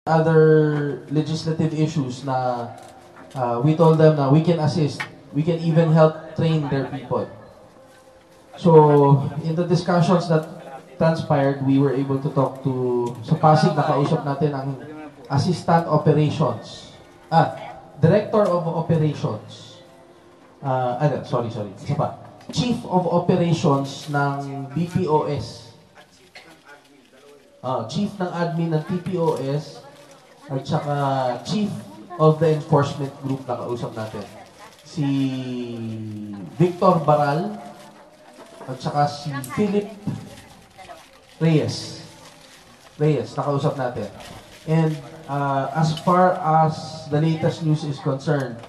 other legislative issues na we told them na we can assist, we can even help train their people. So, in the discussions that transpired, we were able to talk to, sa Pasig, nakausap natin ang Assistant Operations, Director of Operations, isa pa, Chief of Operations ng BPOS, Chief ng Admin ng TPOS, at saka Chief of the Enforcement Group na kausap natin. Si Victor Baral, at saka si Philip Reyes, nakausap natin. And as far as the latest news is concerned,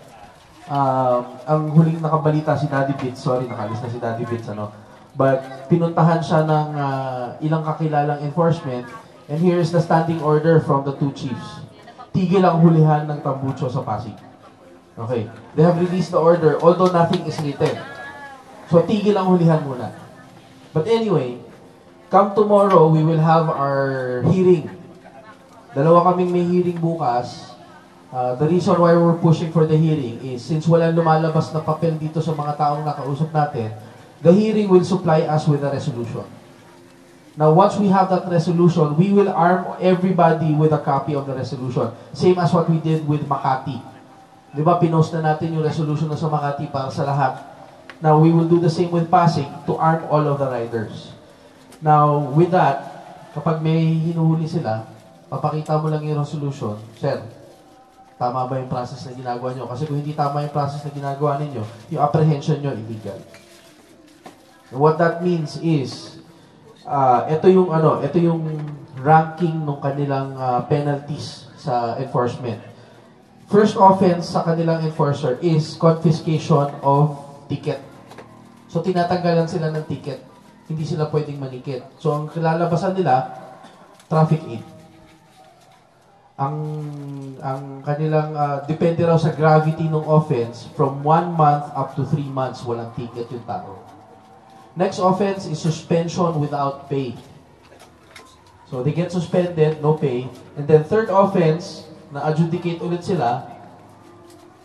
ang huling nakabalita si Daddy Bits, sorry, nakalis na si Daddy Bits, but pinuntahan siya ng ilang kakilalang enforcement, and here is the standing order from the two chiefs. Tigil ang hulihan ng tambucho sa Pasig. Okay. They have released the order, although nothing is written. So, tigil ang hulihan muna. But anyway, come tomorrow, we will have our hearing. Dalawa kaming may hearing bukas. The reason why we're pushing for the hearing is since walang lumalabas na papel dito sa mga taong nakausap natin, the hearing will supply us with a resolution. Now, once we have that resolution, we will arm everybody with a copy of the resolution. Same as what we did with Makati. Di ba, pinost na natin yung resolution na sa Makati para sa lahat. Now, we will do the same with Pasig to arm all of the riders. Now, with that, kapag may hinuhuli sila, papakita mo lang yung resolution, Sir, tama ba yung process na ginagawa nyo? Kasi kung hindi tama yung process na ginagawa ninyo, yung apprehension nyo, illegal. And what that means is, ito yung ranking ng kanilang penalties sa enforcement. First offense sa kanilang enforcer is confiscation of ticket. So, tinatanggalan sila ng ticket. Hindi sila pwedeng manikit. So, ang kilalabasan nila, traffic aid. Ang kanilang, depende raw sa gravity ng offense, from 1 month up to 3 months, walang ticket yung tao. Next offense is suspension without pay. So, they get suspended, no pay. And then third offense, na-adjudicate ulit sila,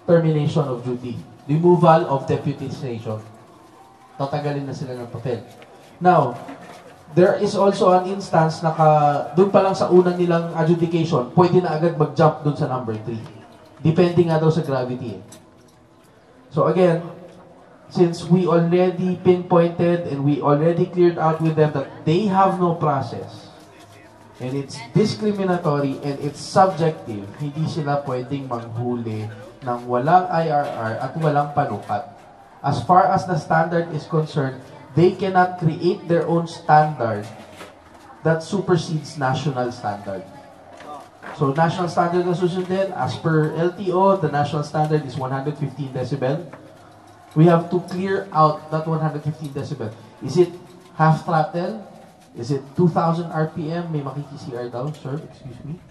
termination of duty. Removal of deputization. Tatagalin na sila ng papel. Now, there is also an instance na doon pa lang sa unang nilang adjudication, pwede na agad mag-jump doon sa number 3. Depende nga daw sa gravity. So again, since we already pinpointed and we already cleared out with them that they have no process, and it's discriminatory and it's subjective, hindi sila pwedeng manghuli ng walang IRR at walang panukat. As far as the standard is concerned, they cannot create their own standard that supersedes national standard. So, national standard na susundin, as per LTO, the national standard is 115 decibel. We have to clear out that 115 decibel. Is it half throttle? Is it 2,000 RPM? May makiki-CR daw, sir. Excuse me.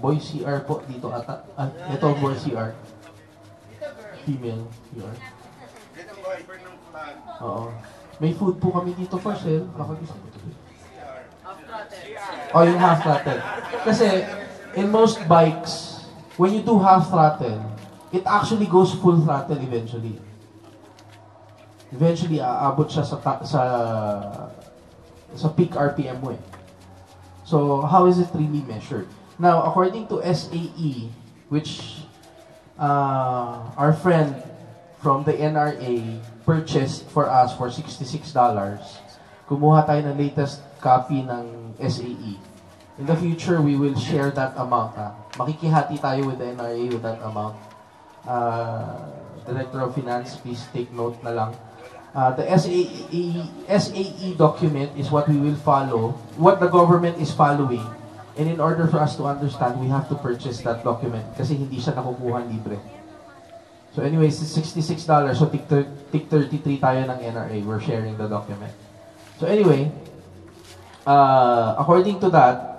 Boy CR po dito ata. Ito, boy CR. Female CR. Oo. May food po kami dito for sale. Baka gusto mo ito. Oh, yung half throttle. Kasi, in most bikes, when you do half throttle, it actually goes full throttle eventually. Eventually, aabot siya sa peak RPM mo eh. So, how is it really measured? Now, according to SAE, which our friend from the NRA purchased for us for $66, kumuha tayo ng latest copy ng SAE. In the future, we will share that amount. Makikihati tayo with the NRA with that amount. Director of Finance, please take note na lang. The SAE document is what we will follow, what the government is following. And in order for us to understand, we have to purchase that document kasi hindi siya nakukuha libre. So anyways, it's $66. So tig 33 tayo ng NRA. We're sharing the document. So anyway, according to that,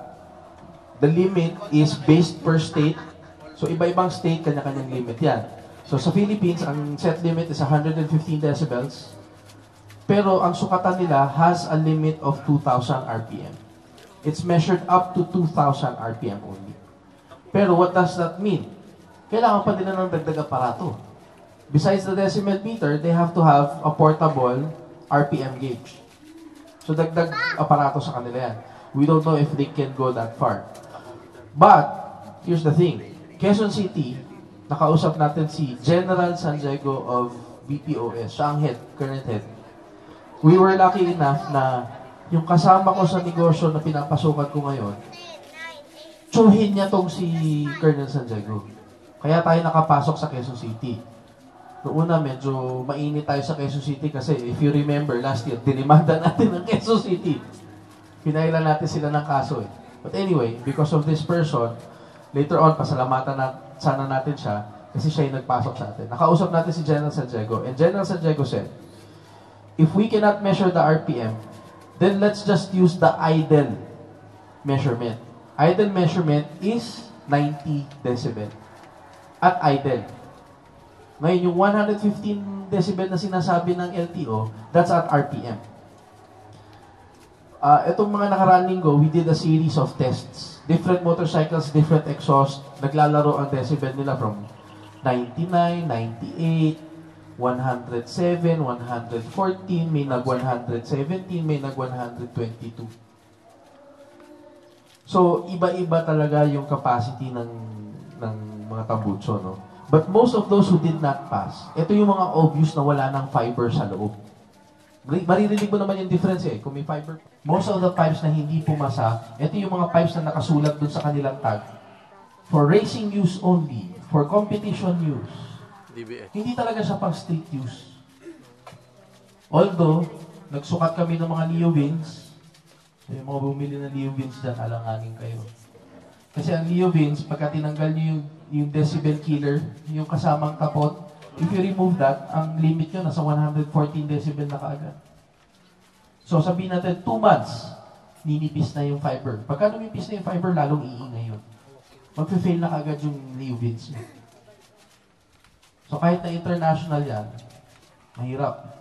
the limit is based per state. So iba-ibang state, kanya-kanyang limit yan. So sa Philippines, ang set limit is 115 decibels. Pero ang sukatan nila has a limit of 2,000 RPM. It's measured up to 2,000 RPM only. Pero what does that mean? Kailangan pa nila ng dagdag aparato. Besides the decimal meter, they have to have a portable RPM gauge. So dagdag aparato sa kanila yan. We don't know if they can go that far. But, here's the thing. Quezon City, nakausap natin si General Santiago of BPOS. Siya ang head, current head. We were lucky enough na yung kasama ko sa negosyo na pinapasukan ko ngayon, tsuhin niya tong si Colonel Santiago. Kaya tayo nakapasok sa Quezon City. Noong una, medyo mainit tayo sa Quezon City kasi if you remember, last year, dinimanda natin ng Quezon City. Pinailan natin sila ng kaso eh. But anyway, because of this person, later on, pasalamatan sana natin siya kasi siya yung nagpasok sa atin. Nakausap natin si General Santiago. And General Santiago said, if we cannot measure the RPM, then let's just use the idle measurement. Idle measurement is 90 decibel. At idle. Ngayon, yung 115 decibel na sinasabi ng LTO, that's at RPM. Itong mga nakaraan linggo, we did a series of tests. Different motorcycles, different exhaust. Naglalaro ang decibel nila from 99, 98, 107, 114, may nag-117, may nag-122. So, iba-iba talaga yung capacity ng mga tambutso, no? But most of those who did not pass, ito yung mga obvious na wala ng fiber sa loob. Maririnig mo naman yung difference eh, kung may fiber. Most of the pipes na hindi pumasa, ito yung mga pipes na nakasulat dun sa kanilang tag. For racing use only, for competition use. DBX. Hindi talaga siya pang street use. Although, nagsukat kami ng mga Leo Vins. So, yung mga bumili ng Leo Vins dyan, alanganin kayo. Kasi ang Leo Vins, pagka tinanggal nyo yung decibel killer, yung kasamang kapot, if you remove that, ang limit nyo nasa 114 decibel na kaagad. So sabihin natin, 2 months, ninipis na yung fiber. Pagka numipis na yung fiber, lalong iingay yun. Mag-fail na kaagad yung Leo Vins. So kahit na international yan, mahirap.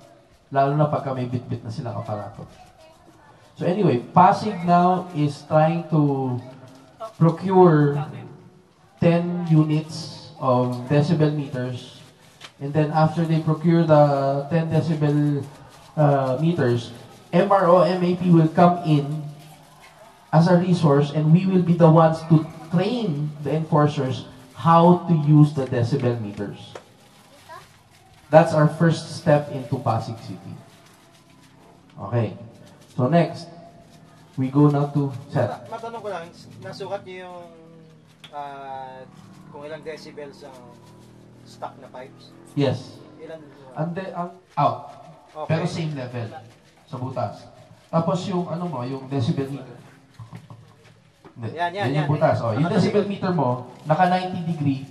Lalo na pagka may bit-bit na silang aparato. So anyway, Pasig now is trying to procure 10 units of decibel meters. And then after they procure the 10 decibel meters, MRO MAP will come in as a resource and we will be the ones to train the enforcers how to use the decibel meters. That's our first step into Pasig City. Okay. So next, we go now to Seth. Matanong ko lang, nasukat niyo yung kung ilang decibels ang stock na pipes? Yes. Ilan? Out. Okay. Pero same level sa butas. Tapos yung ano mo, yung decibel meter. Hindi. Yan. Yung butas. Oh, yung decibel meter mo, naka 90 degree.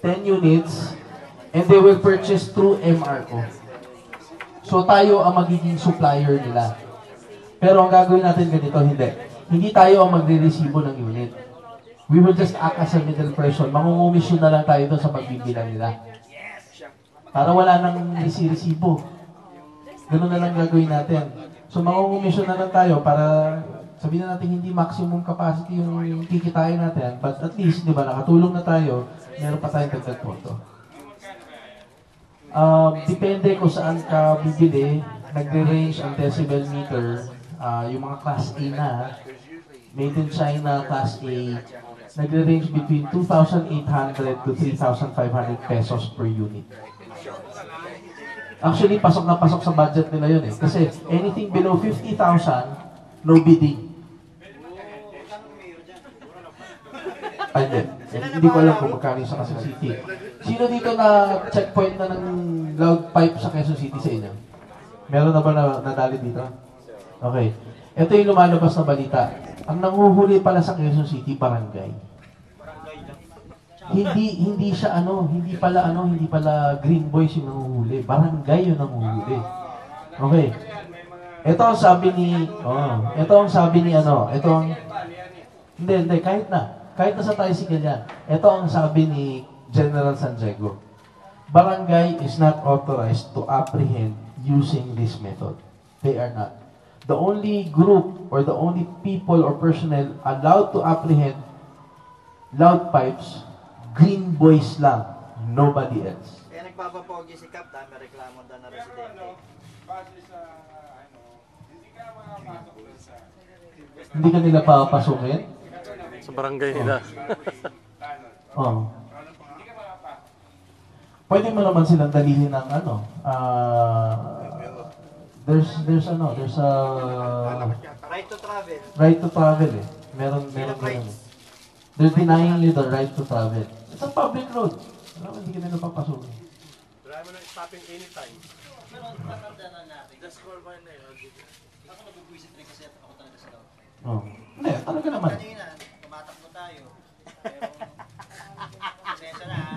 10 units and they will purchase through MRO. So tayo ang magiging supplier nila. Pero ang gagawin natin ganito, hindi. Hindi tayo ang magre-resibo ng unit. We will just act as a middle person. Mangungumisyon na lang tayo doon sa pagbibilang nila. Para wala nang resibo. Ganun na lang gagawin natin. So mangungumisyon na lang tayo para sabihin na natin hindi maximum capacity yung kikitain natin. But at least, di ba, nakatulong na tayo, meron pa tayong dagdag punto. Depende kung saan ka bibili, nagre-range ang decibel meter. Yung mga Class A na, made in China, Class A, nagre-range between 2,800 to 3,500 pesos per unit. Actually, pasok na pasok sa budget nila yun eh. Kasi anything below 50,000, no bidding. Ay, hindi ko alam kung magkano sa Quezon City. Sino dito na checkpoint na ng loud pipe sa Quezon City sa inyo? Meron na ba nadali dito? Okay. Ito yung lumalabas na balita. Ang nanguhuli pala sa Quezon City, barangay. Hindi pala Green Boys yung nanguhuli. Barangay yung nanguhuli. Okay. Ito ang sabi ni hindi, kahit na sa tricycle yan. Ito ang sabi ni General Santiago. Barangay is not authorized to apprehend using this method. They are not. The only group or the only people or personnel allowed to apprehend loud pipes, green boys lang. Nobody else. Kaya nagpapapogi si Cap dahil may reklamo daw na residente. Base sa hindi ka makapasok doon sa Hindi ka nila papasukin? Sa barangay nila. Oh. hindi ka makapasok. Pwede mo naman silang dalhin ng there's a Right to travel. right to travel eh. Meron ganun eh. They're denying you the right to travel. It's a public road. Alam mo, hindi ka nila papasukin. Drive mo na stopping anytime. Pero tatanda na natin. Just call by na yun. Ako nagbubuisit rin kasi ako talaga sa loob. Oh. Hindi, talaga naman. Kanina, tumatakbo tayo. Pero, pasensya na ha.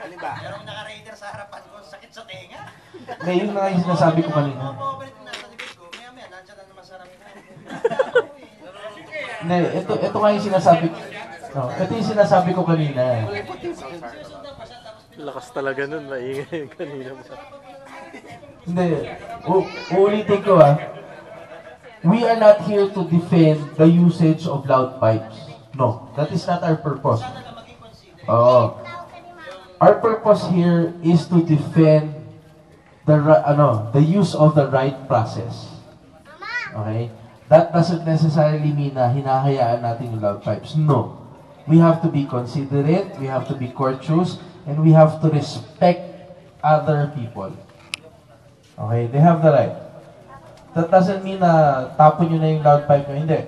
Alin ba? Merong naka-raider sa harapan ko, sakit sa tenga. Ngayon na yung sinasabi ko kanina. Oo, balik na nasa likod ko. Maya-maya, nandiyan na naman sa harapan ko. Hindi, ito nga yung sinasabi ko. No, ito yung sinasabi ko kanina. Lakas talaga nun, maingay yung kanina mo. Hindi, uulitin ko We are not here to defend the usage of loud pipes. No, that is not our purpose. Oh. Our purpose here is to defend the use of the right process. Okay? That doesn't necessarily mean na hinahayaan natin yung loud pipes. No. We have to be considerate, we have to be courteous, and we have to respect other people. Okay? They have the right. That doesn't mean na tapon nyo na yung loud pipe nyo. Hindi.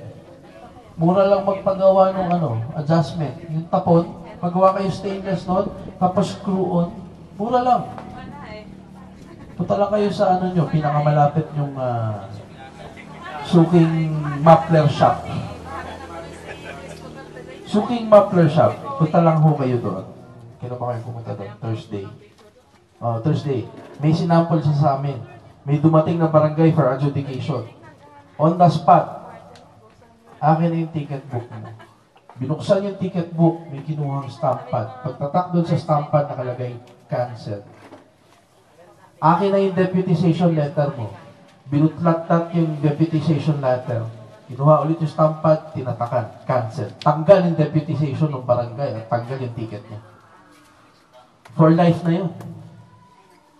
Mura lang magpagawa ng adjustment. Yung tapon, pagawa kayo stainless nun, tapos screw on, mura lang. Punta lang kayo sa nyo, pinakamalapit yung suking muffler shop. Suking muffler shop. Punta lang ho kayo doon. Kailan ba kayo pumunta doon? Thursday. Thursday. May sinample siya sa amin. May dumating na barangay for adjudication. On the spot, akin na yung ticket book mo. Binuksan yung ticket book, may kinuhang stamp pad. Pagtatak doon sa stamp pad, nakalagay, cancel. Akin na yung deputization letter mo. Binutlat-tat yung deputization letter. Kinuha ulit yung stamp pad, tinatakan, cancel. Tanggal yung deputization ng barangay at tanggal yung ticket niya. For life na yun.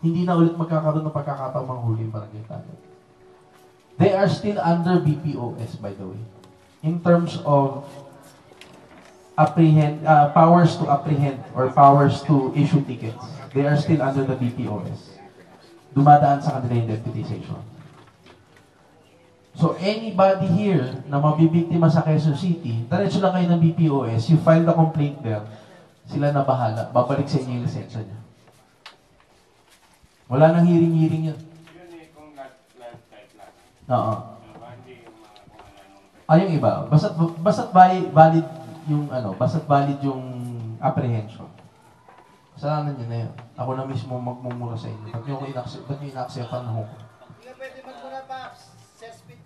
Hindi na ulit magkakaroon ng pagkakataong manghuli yung barangay tanod. They are still under BPOS, by the way. In terms of powers to apprehend or powers to issue tickets, they are still under the BPOS. Dumadaan sa kanila yung deputization. So anybody here na mabibiktima sa Quezon City, diretso lang kayo ng BPOS, you file the complaint there, sila na bahala, babalik sa inyo yung lisensya niya. Wala nang hearing-hearing yun. Yun eh, kung live type lang. Oo. Hindi yung mga kung ano. Yung iba, basta't valid yung basta't valid yung apprehension. Kasalanan niyo na yun. Ako na mismo magmumura sa inyo. Ba't nyo ina-acceptan na ho? Hindi ka pwede magmura, Paps. Self-speed